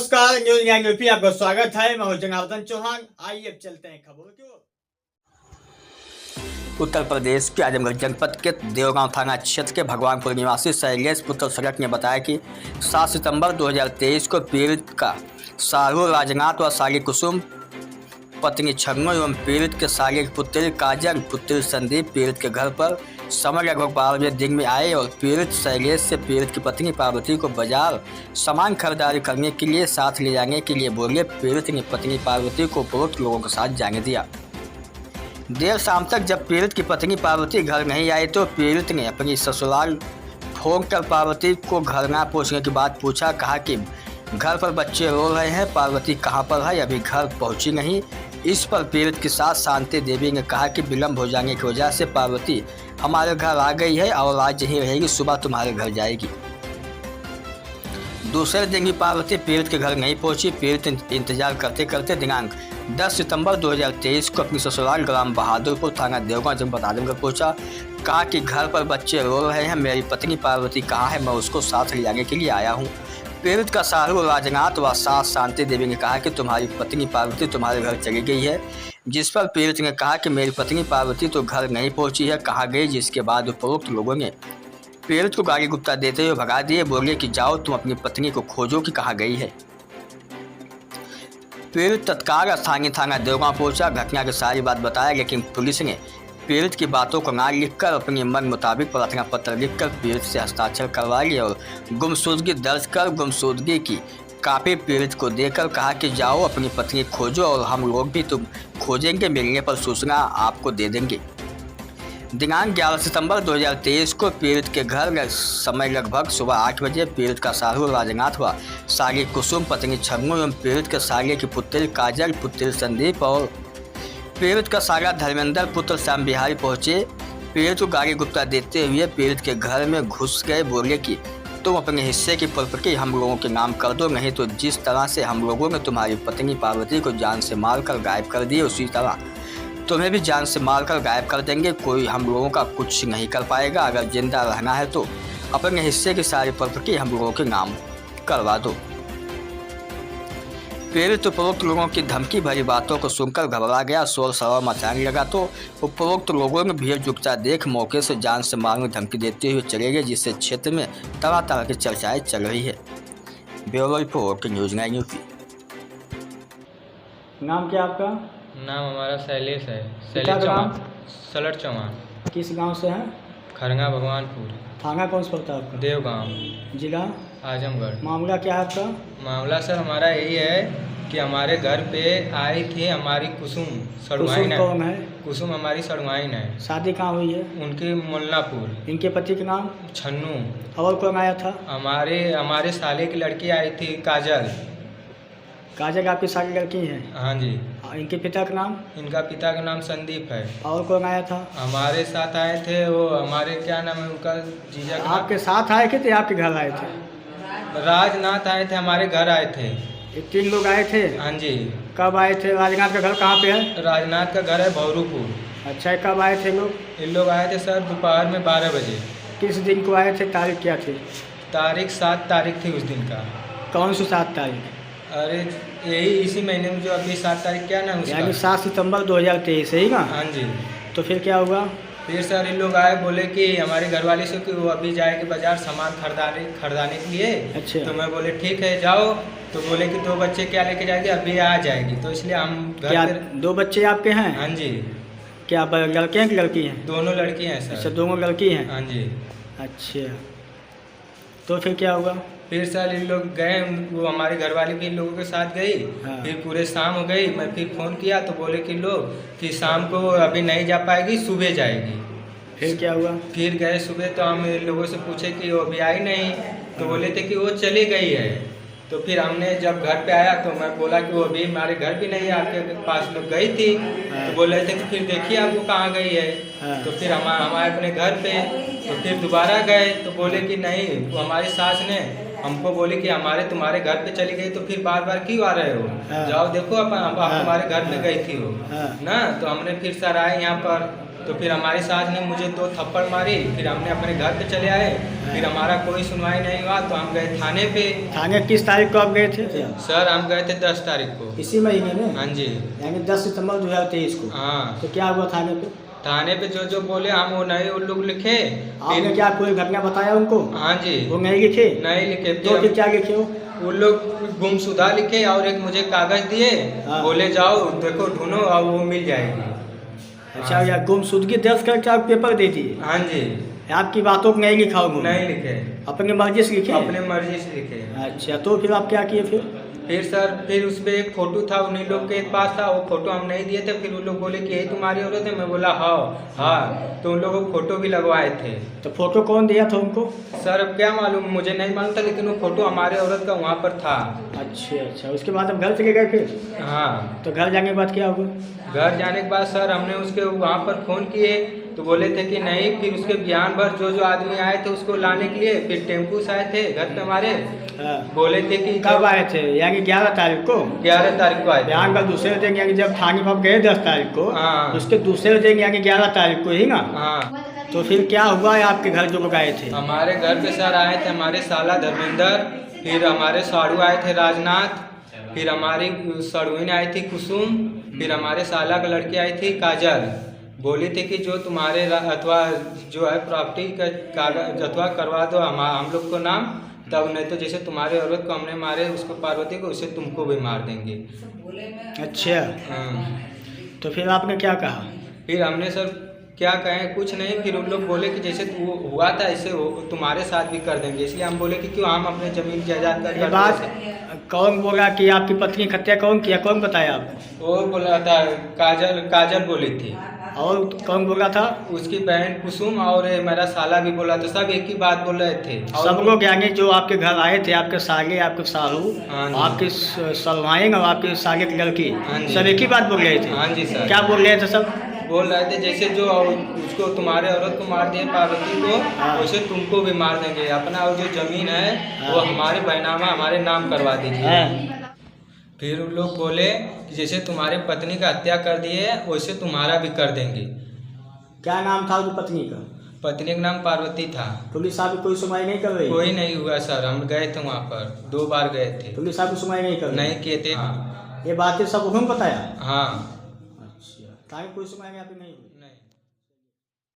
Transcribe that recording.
नमस्कार, news gang UP आपका स्वागत है। मैं हूं जनार्दन चौहान। आइए अब चलते हैं खबरों की ओर। उत्तर प्रदेश के आजमगढ़ जनपद के देवगांव थाना क्षेत्र के भगवानपुर निवासी शैलेश पुत्र सड़क ने बताया कि 7 सितंबर 2023 को पीड़ित का शाहरुख राजनाथ व साली कुसुम पत्नी छन्नू एवं पीड़ित के साली पुत्री काजल पुत्री संदीप पीड़ित के घर पर समय लगभग 12 बजे दिन में आए और पीड़ित शैलेश से पीड़ित की पत्नी पार्वती को बाजार सामान खरीदारी करने के लिए साथ ले जाने के लिए बोले। पीड़ित ने पत्नी पार्वती को उपरोक्त लोगों के साथ जाने दिया। देर शाम तक जब पीड़ित की पत्नी पार्वती घर नहीं आई तो पीड़ित ने अपनी ससुराल फोन कर पार्वती को घर न पहुंचने की बात पूछा। कहा कि घर पर बच्चे रो रहे हैं, पार्वती कहां पर है, अभी घर पहुंची नहीं। इस पर पीड़ित के साथ शांति देवी ने कहा कि विलम्ब हो जाने की वजह से पार्वती हमारे घर आ गई है और आज यहीं रहेगी, सुबह तुम्हारे घर जाएगी। दूसरे दिन भी पार्वती पीड़ित के घर नहीं पहुंची। पीड़ित इंतजार करते करते दिनांक 10 सितंबर 2023 को अपनी ससुराल ग्राम बहादुरपुर थाना देवगांव जनपद आजमगढ़ पहुंचा। कहा कि घर पर बच्चे रो रहे हैं, मेरी पत्नी पार्वती कहाँ है, मैं उसको साथ ले जाने के लिए आया हूँ। पीड़ित का शाहरुख राजनाथ व सास शांति देवी ने कहा कि तुम्हारी पत्नी पार्वती तुम्हारे घर चली गई है। जिस पर पीड़ित ने कहा कि मेरी पत्नी पार्वती तो घर नहीं पहुंची है, कहाँ गई। जिसके बाद उपरोक्त लोगों ने पीड़ित को गाली गुप्ता देते हुए भगा दिए। बोले कि जाओ तुम अपनी पत्नी को खोजो कि कहाँ गई है। पीड़ित तत्काल स्थानीय थाना देवगांव पहुंचा, घटना की सारी बात बताया, लेकिन पुलिस ने पीड़ित की बातों को ना लिखकर अपने मन मुताबिक प्रार्थना पत्र लिखकर पीड़ित से हस्ताक्षर करवा लिए और गुमशुदगी दर्ज कर गुमशुदगी की कापी पीड़ित को देकर कहा कि जाओ अपनी पत्नी खोजो और हम लोग भी तुम खोजेंगे, मिलने पर सूचना आपको दे देंगे। दिनांक 11 सितंबर 2023 को पीड़ित के घर समय लगभग सुबह 8 बजे पीड़ित का शाहरुख राजनाथ व साली कुसुम पत्नी छन्नू एवं पीड़ित के साली की पुत्री काजल पुत्री संदीप और पीड़ित का साला धर्मेंद्र पुत्र श्याम बिहारी पहुंचे। पीड़ित को गाली गुप्ता देते हुए पीड़ित के घर में घुस गए। बोले कि तुम अपने हिस्से की प्रॉपर्टी हम लोगों के नाम कर दो, नहीं तो जिस तरह से हम लोगों ने तुम्हारी पत्नी पार्वती को जान से मारकर गायब कर दिए उसी तरह तुम्हें भी जान से मारकर गायब कर देंगे। कोई हम लोगों का कुछ नहीं कर पाएगा। अगर जिंदा रहना है तो अपने हिस्से की सारी प्रॉपर्टी हम लोगों के नाम करवा दो। पीड़ित उपरोक्त लोगों की धमकी भरी बातों को सुनकर घबरा गया, शोर शराबा मचाने लगा तो उपरोक्त लोगों ने भीड़ जुटता देख मौके से जान से मारने की धमकी देते हुए चले गए, जिससे क्षेत्र में तरह तरह की चर्चाएं चल रही है। Bureau report news 9 UP. नाम क्या आपका? नाम हमारा शैलेश है। शैलेश चौहान, सलट चौहान। किस गांव से हैं? खरगा भगवानपुर। थाना कौन सा पड़ता है आपका? देवगांव, जिला आजमगढ़। मामला क्या है आपका? मामला सर हमारा यही है कि हमारे घर पे आई थी हमारी कुसुम सड़वाइन है। कौन है? कुसुम हमारी सड़वाइन है। शादी कहाँ हुई है? उनकी मुल्लापुर। इनके पति का नाम? छन्नू। और कौन आया था? हमारे साले की लड़की आई थी काजल। काजल आपकी सारी लड़की है? हाँ जी। इनके पिता का नाम? इनका पिता का नाम संदीप है। और कौन आया था? हमारे साथ आए थे वो हमारे क्या नाम है उनका जीजा का। आपके साथ आए थे आपके घर आए थे? राजनाथ आए थे, हमारे घर आए थे। ये 3 लोग आए थे? हाँ जी। कब आए थे? राजनाथ का घर कहाँ पे है? राजनाथ का घर है भौरूपुर। अच्छा, कब आए थे लोग? इन लोग आए थे सर दोपहर में 12 बजे। किस दिन को आए थे? तारीख क्या थी? तारीख 7 तारीख थी उस दिन का। कौन सी 7 तारीख? अरे यही इसी महीने में जो अभी 7 तारीख क्या नाम यानी उसका? 7 सितंबर 2023 है ही ना? हाँ जी। तो फिर क्या हुआ? फिर सर इन लोग आए, बोले कि हमारे घरवाली से कि वो अभी जाएगी बाजार सामान खरीदाने के लिए। अच्छा। तो मैं बोले ठीक है जाओ। तो बोले कि 2 बच्चे क्या लेके जाएगी, अभी आ जाएगी। तो इसलिए हम घर क्या पे। 2 बच्चे आपके हैं? हाँ जी। क्या लड़के हैं कि लड़की हैं? दोनों लड़की हैं सर। अच्छा, दोनों लड़की हैं। हाँ जी। अच्छा, तो फिर क्या हुआ? फिर सर इन लोग गए, वो हमारे घरवाली भी इन लोगों के साथ गई। हाँ। फिर पूरे शाम हो गई। मैं फिर फ़ोन किया तो बोले कि लोग कि शाम को अभी नहीं जा पाएगी, सुबह जाएगी। फिर क्या हुआ? फिर गए सुबह तो हम इन लोगों से पूछे कि वो अभी आई नहीं, तो बोले थे कि वो चली गई है। तो फिर हमने जब घर पे आया तो मैं बोला कि वो अभी हमारे घर भी नहीं, आपके पास लोग गई थी। तो बोल रहे थे कि फिर देखिए आपको कहाँ गई है। तो फिर हम आए अपने घर पे। तो फिर दोबारा गए तो बोले कि नहीं, वो हमारी सास ने हमको बोले कि तुम्हारे घर पे चली गई, तो फिर बार बार क्यों आ रहे हो? जाओ देखो आप तुम्हारे घर पे गई थी वो ना। तो हमने फिर सर आए यहाँ पर तो फिर हमारी सास ने मुझे 2 थप्पड़ मारी, फिर हमने अपने घर पे चले आए। फिर हमारा कोई सुनवाई नहीं हुआ तो हम गए थाने पे। थाने किस तारीख को आप गए थे? सर हम गए थे 10 तारीख को, इसी महीने में? हाँ जी। यानी 10 सितंबर 2023 को। हाँ, तो क्या हुआ थाने पे? थाने पे जो बोले हम वो नहीं उन लोग लिखे। आपने क्या कोई घटना बताया उनको? हाँ जी। वो नहीं लिखे? नहीं लिखे। तो फिर क्या लिखे हो? वो लोग गुमशुदा लिखे और एक मुझे कागज दिए, हाँ। बोले जाओ देखो ढूंढो और वो मिल जाएगी। अच्छा, या गुमशुदगी दर्ज करके आप पेपर दे दिए? हाँ जी। आपकी बातों को नहीं लिखा होगा? नहीं लिखे, अपनी मर्जी से लिखे? अपने मर्जी से लिखे। अच्छा, तो फिर आप क्या किए फिर? फिर सर फिर उस पर एक फोटो था उन्हीं लोग के पास था, वो फोटो हम नहीं दिए थे। फिर वो लोग बोले कि यही तुम्हारी औरत है। मैं बोला हाँ, तो उन लोगों को फोटो भी लगवाए थे। तो फोटो कौन दिया था उनको? सर अब क्या मालूम, मुझे नहीं मालूम था, लेकिन वो फोटो हमारे औरत का वहाँ पर था। अच्छा, उसके बाद हम घर चले गए फिर? हाँ। तो घर जाने के बाद क्या हुआ? घर जाने के बाद सर हमने उसके वहाँ पर फ़ोन किए तो बोले थे कि नहीं। फिर उसके बयान भर जो आदमी आए थे उसको लाने के लिए, फिर टेम्पू से आए थे घर पे हमारे। हाँ। बोले थे कि कब आए थे? यानी 11 तारीख को? 11 तारीख को आए थे। बयान का दूसरे दिन, यानी जब थाने पर गए 10 तारीख को, हाँ। उसके दूसरे दिन यानी 11 तारीख को ही ना? हाँ। तो फिर क्या हुआ है आपके घर जो लोग आए थे? हमारे घर पे सर आए थे हमारे साला धर्मेंद्र, फिर हमारे साड़ू आए थे राजनाथ, फिर हमारी सड़ुइन आई थी कुसुम, फिर हमारे साला का लड़की आई थी काजल। बोली थी कि जो तुम्हारे अथवा जो है प्रॉपर्टी का कागज अथवा करवा दो हम लोग को नाम, तब नहीं तो जैसे तुम्हारे औरत को हमने मारे उसको पार्वती को, उससे तुमको भी मार देंगे। अच्छा। हाँ। तो फिर आपने क्या कहा? फिर हमने सर क्या कहें, कुछ नहीं। फिर उन लोग बोले कि जैसे तू हुआ था ऐसे तुम्हारे साथ भी कर देंगे। इसलिए हम बोले कि क्यों, हम अपने जमीन जायदाद का ये बात कौन बोला कि आपकी पत्नी की हत्या कौन किया? कौन बताया आपको? वो बोला था काजल बोली थी। और कौन बोला था? उसकी बहन कुसुम और मेरा साला भी बोला था। सब एक ही बात बोल रहे थे। सब लोग यानी जो आपके घर आए थे, आपके साले, आपके साहू, हाँ जी। आपके सलवाइन और आपके साले की लड़की, हाँ जी। सब एक ही बात बोल रहे थे? हाँ जी सर। क्या बोल रहे थे सब? बोल रहे थे जैसे जो उसको तुम्हारे औरत को मार दिए पार्वती को, वैसे तुमको भी मार देंगे। अपना वो जो जमीन है वो हमारे बैनामा हमारे नाम करवा दीजिए। फिर उन लोग बोले कि जैसे तुम्हारी पत्नी का हत्या कर दिए वैसे तुम्हारा भी कर देंगे। क्या नाम था उनकी पत्नी का? पत्नी का नाम पार्वती था। पुलिस आपकी कोई सुनवाई नहीं कर रही? कोई नहीं हुआ सर, हम गए थे वहाँ पर 2 बार गए थे। पुलिस आपकी सुनवाई नहीं कर रही? नहीं किए थे। हाँ। ये बातें सब उन्होंने बताया? हाँ। अच्छा, कोई सुनवाई आपकी नहीं?